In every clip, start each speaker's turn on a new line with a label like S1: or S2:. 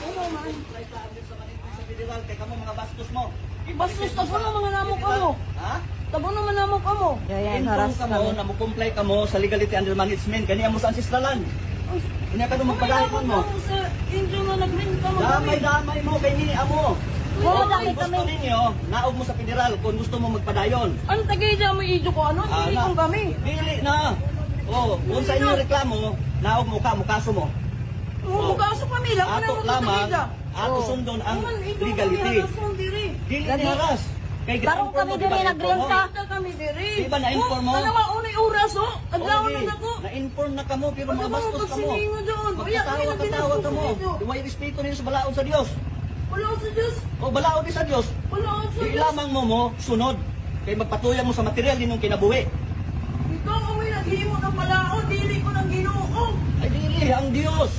S1: Ano man?
S2: Sa federal, kaya kamo mga bastos mo.
S1: Bastos, tabo na mga namo ka mo.
S2: Ha?
S1: Tabo naman namo ka mo.
S3: Yan,
S2: Inform
S3: haras
S2: ka mo,
S3: kami.
S2: na mo-comply ka mo sa legality under management. Kanya mo sa ancestralan. Kanya ka doon magpadayon mo.
S1: Sa inyo na nag-ring ka mo.
S2: Damay-damay mo, kay niya mo.
S3: Oo,
S2: Kung
S3: dami
S2: gusto
S3: kami.
S2: ninyo, naog mo sa federal kung gusto mo magpadayon.
S1: Ang tagay dyan mo idyo ko ano? Hindi
S2: na.
S1: kong kami.
S2: Dili na. Oh, kung sa inyo reklamo, naog mo ka, mukaso mo.
S1: Mumukaso kami lang.
S2: Ato lamang, ato sundon ang legality. Dili ni haras. Kay
S3: Tarong kami
S2: di
S3: din
S2: ba,
S3: nag-ring
S2: inform
S3: ka.
S2: mo?
S1: Kami diri.
S2: Di ba na-inform mo?
S1: Ano maunay oras oh? Adlaw
S2: Okay,
S1: na ako.
S2: na-inform na kamo, pero mga bastos ka mo.
S1: Pagsiningo doon. Kaya kami
S2: Magkatawa-katawa ka mo.
S1: nagpinagpusin
S2: Duway respeto ninyo sa balaod sa Dios.
S1: Wala sa Diyos.
S2: O balaod din sa Dios.
S1: Wala sa
S2: Di
S1: Diyos.
S2: lamang mo sunod. Kay magpatuyan mo sa material ninyong kinabuhi.
S1: Ikaw ang may naghimo ng palaon. Dili ko ng ginoo.
S2: Ay dili, ang Dios.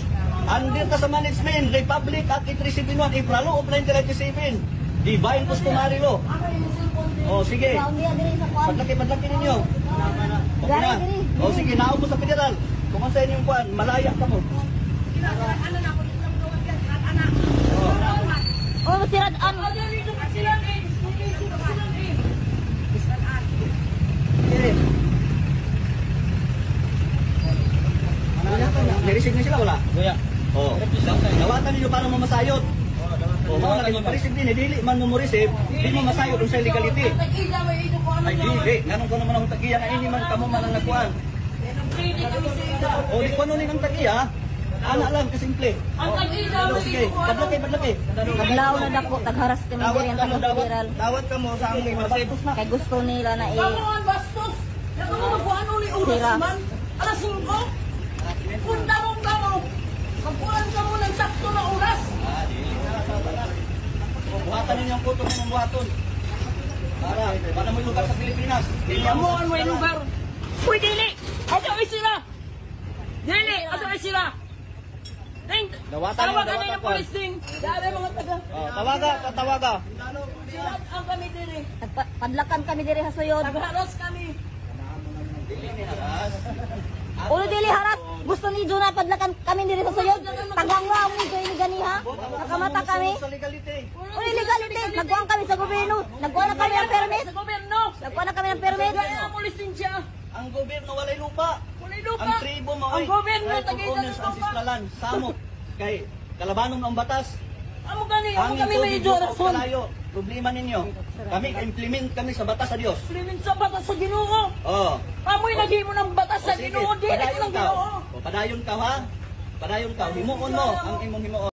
S2: Andir ka sa management, Republic Act 371, April of 1997. Divine customary law.
S1: Ako yung cellphone din.
S2: O sige,
S3: Ikaw niya din sa kwan.
S2: padlaki ninyo. Okay
S3: Gari,
S2: na.
S3: gari.
S2: O sige, naog mo sa federal. Kung sa inyong kuan, malaya ka mo.
S1: Ano na ako dito ng yan. Anak.
S3: Oh, sirad an.
S1: Ano dito ka sila eh. Dito ka sila eh.
S2: Sige. Nireceive na sila, wala? Kuya. O, dawatan ninyo para mamasayot. O, mga nag-receive din, dili man mo receive, di mo masayot kung sa legality.
S1: Ang tag-ida may ito ko ano.
S2: Ay, dili. Ganun ko naman ang tagiya na ini man kamo man ang nakuan.
S1: Pwede kami sa ida.
S2: O, di ko nun ang tagiya. Ana lang, kasimple.
S1: Ang tag-ida
S2: O,
S1: may
S2: sige,
S1: ito ko ano.
S2: padlaki.
S3: Adlaw na dako tagharas kami din sa federal.
S2: Dawat ka mo sa aming bastos na.
S3: Kay gusto nila na
S1: Kamu ang bastos. Yan ang mga buwan ni oras
S3: Sira.
S1: man. Alas 5. Punta mong kamo. Magpuan ka mo ng sakto na oras.
S2: Buhatan ninyo ang puto ng buhaton. Para mo lugar sa Pilipinas.
S1: Kamu ang may lugar. Uy, dili! Ato ay sila! Dili! Ato ay sila!
S2: Dawatan
S1: Tawagan
S2: dawatan
S1: na yung
S2: ko.
S1: police ting. Dali mga taga.
S2: Tawaga.
S1: Sila ang kami diri.
S3: Padlakan kami diri sa suyod.
S1: Nagharas kami.
S3: Ulo dili haras. Gusto ni Juna padlakan kami diri sa suyod. Taghangwa mo ni gani ha. Nakamata kami.
S2: Sa legality.
S3: Uy, legality. Nagkuhan kami sa gobyerno. Nagkuhan na kami ng permit.
S1: Sa gobyerno.
S3: Nagkuhan na kami ng permit.
S1: Gaya ang lisensya.
S2: Ang gobyerno walay lupa.
S1: Walay lupa.
S2: Ang tribo mo
S1: Ang gobyerno tagay
S2: owners ancestralan samok kay kalabanon ng batas.
S1: Amo kami may
S2: tubig,
S1: rason.
S2: kalayo. Problema ninyo. Kami implement kami sa batas sa Dios.
S1: Primin sa batas sa Ginoo.
S2: Oh.
S1: Amoy naghimo ng batas sa
S2: Sige,
S1: Ginoo, dili ko ng
S2: ka.
S1: Ginoo.
S2: O, padayon ka ha. Padayon ka. Himuon mo ang imong himuon.